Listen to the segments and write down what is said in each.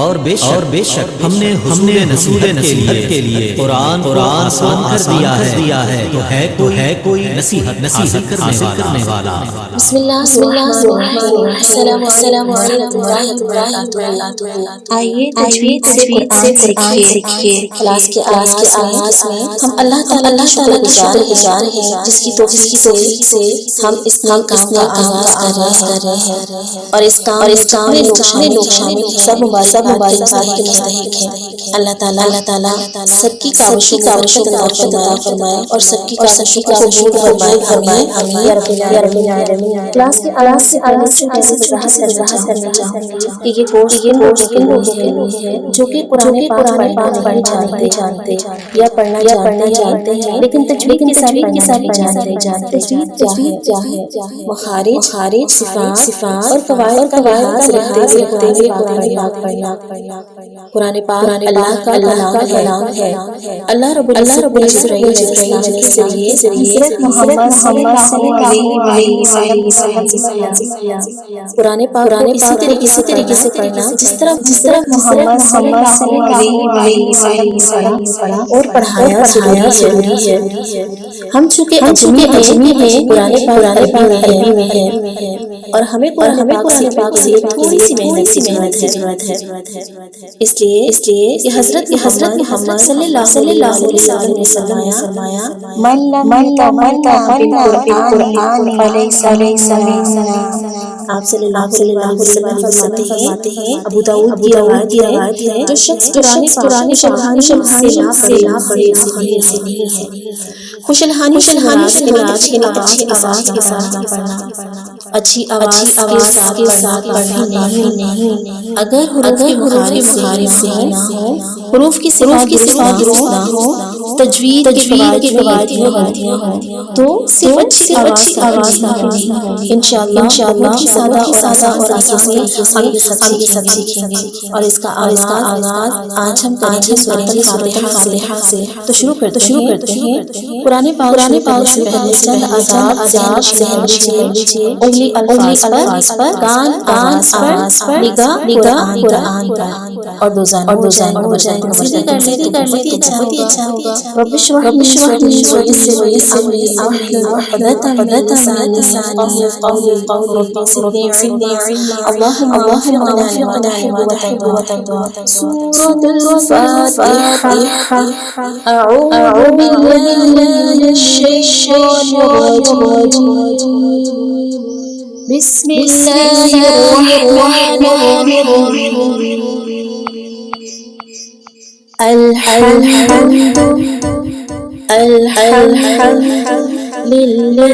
اور بے شک ہم نے حصول نصیحت کے لیے قرآن آسان کر دیا ہے تو ہے کوئی نصیحت حاصل کرنے والا۔ بسم اللہ السلام علیکم ورحمۃ اللہ وبرکاتہ۔ آئیے تجوید سے قرآن سیکھیے۔ کلاس کے آغاز میں ہم اللہ تعالیٰ کا شکر گزار ہیں جس کی توفیق سے ہم اس کام کا آغاز کر رہے ہیں، اور اس کام میں لوگ شامل ہیں، سب مبارک کے مستحق ہیں۔ اللہ تعالیٰ سب کی کاوشوں کو عطا فرمائے اور سب کی کاوشوں کو قبول فرمائے، آمین یا رب العالمین۔ کلاس کے آغاز سے چھوٹی سی وضاحت کرنا چاہوں گی کہ یہ کورس کن لوگوں کے لیے ہے جو کہ قرآن پاک پڑھنا نہیں جانتے یا پڑھنا جانتے ہیں لیکن تجوید کے ساتھ نہیں جانتے۔ تجوید کیا ہے؟ مخارج، صفات اور قواعد کا لحاظ رکھتے ہوئے قرآن پاک پڑھنا۔ قرآن پاک اللہ کا کلام ہے۔ اللہ رب العزت نے جبرائیل علیہ السلام کے ذریعے حضرت محمد صلی اللہ علیہ وسلم قرآن پاک کو اسی طریقے سے پڑھنا جس طرح محمد صلی اللہ علیہ وسلم اور پڑھایا ضروری ہے۔ ہم چونکہ اجمی ہیں، قرآن پاک عربی میں ہے اور ہمیں قرآن پاک سے تھوڑی سی محنت کی ضرورت ہے۔ اس لیے کہ حضرت محمد صلی اللہ علیہ وسلم نے فرمایا من لم يتمنى بالقرآن فليس منا۔ آپ صلی اللہ علیہ وسلم فرماتے ہیں، ابو داؤد کی روایت ہے، جو شخص قرآن شبحانی سے نہ پڑھے سے نہیں ہے۔ خوشلحانی سے مراد اچھی آواز کے ساتھ نہ پڑھنا، اچھی آواز کے ساتھ پڑھنا نہیں، اگر حروف کے مخارج صحیح نہ ہو، حروف کی صفات درست نہ ہو، تجوید کے فوائد میں غلطیاں ہوں تو صرف اچھی آواز کافی نہیں ہوگی۔ انشاءاللہ بہت ہی سادہ اور آسان طریقے سے ہم یہ سب سیکھیں گے، اور اس کا آغاز آج ہم کریں گے سورۃ الفاتحہ سے۔ تو شروع کرتے ہیں۔ قرآن پاک سے پہلے چند آداب ذہن میں لیجیے۔ انگلی الفاظ پر، کان آواز پر، نگاہ قرآن پر، اور دو زانو ہو جائیں۔ سیدھی کر لیں تو بہت ہی اچھا ہوگا۔ رب اشرح لي صدري ويسر لي امري واحلل عقدة من لساني يفقهوا قولي رب زدني علما اللهم وفقنا لما تحب وترضى۔ سورة الفاتحة۔ أعوذ بالله من الشيطان الرجيم، بسم الله الرحمن الرحيم۔ الحمد لله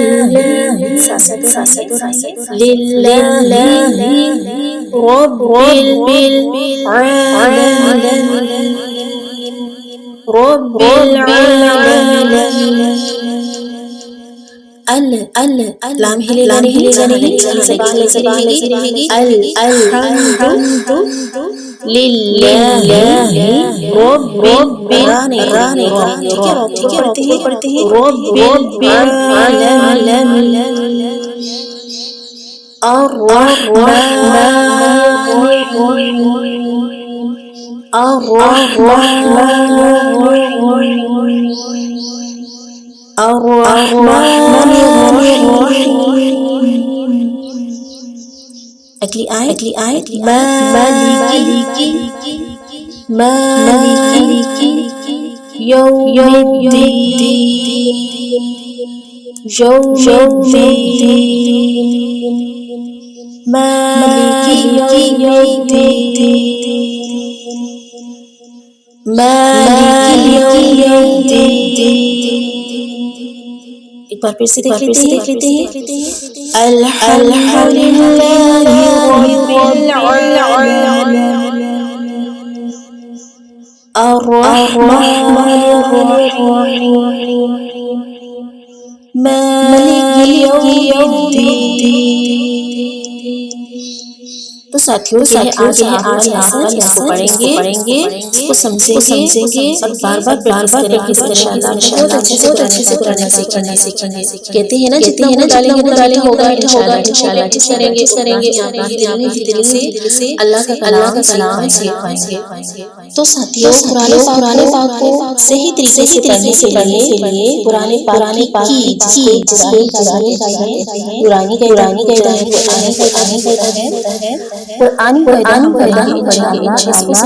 رب العالمين۔ لام ہلے نہیں، زبان لگی رہے گی۔ الحمد للہ رب پڑھتے ہیں رب العالمین، الرحمن الرحیم۔ اگلی آیت مالک یوم الدین، مالک یوم الدین۔ ایک بار پھر سے دیکھ لیتے ہیں۔ الحمد للہ رب العالمین، الرحمن الرحیم، مالک یوم الدین، تو ساتھیوں آگے اس کو پڑھیں گے اس کو سمجھیں گے اور بار بار پریکٹس انشاءاللہ بہت اچھے سے قرآن سیکھیں گے۔ کہتے ہیں نا جتنا ڈالیں گے ہوگا انشاءاللہ کریں گے دل سے اللہ کا کلام سیکھ پائیں گے۔ تو ساتھیوں قرآن پاک کو صحیح طریقے سے پڑھنے کے لیے قرآن پاک کی جس کو قرآنی قاعدہ ہے قرآنی قاعدہ ہم پڑھیں گے انشاءاللہ۔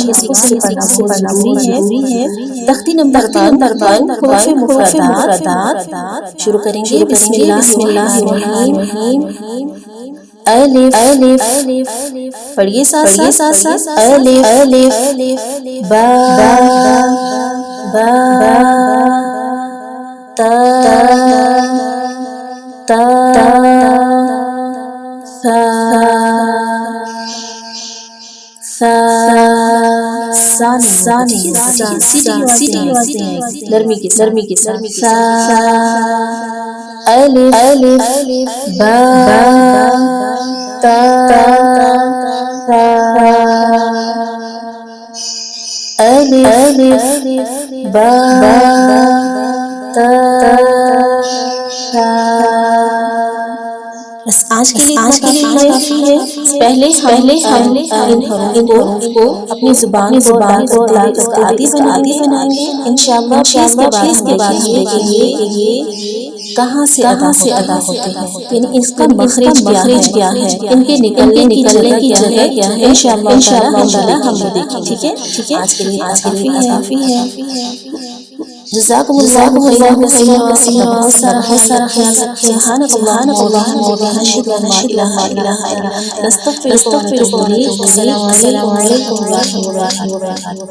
اس کو صحیح طریقے سے پڑھنا ضروری ہے۔ تختی نمبر 1 حروف مفردات شروع کریں گے۔ بسم اللہ الرحمن الرحیم۔ الف پڑھیے ساتھ الف با تا ثانی نرمی کے ساتھ الف با تا الف با تا بس آج کے لیے کافی ہے۔ پہلے ہم ان حروف کو اپنی زبان کو عادی بنائیں گے انشاءاللہ۔ اس کے بعد ہم دیکھیں گے یہ کہاں سے ادا ہوتے ہیں، یعنی اس کا مخرج کیا ہے، ان کے نکلنے کی جگہ کیا ہے انشاءاللہ ہم وہ دیکھیں گے۔ ٹھیک ہے آج کے لیے کافی ہے۔ جزاکم اللہ بہت سارا خیال رکھیں۔ سبحانک اللہم و بحمدک لا الہ الا انت نستغفرک و نتوب الیک۔ السلام علیکم و رحمۃ اللہ وبرکاتہ۔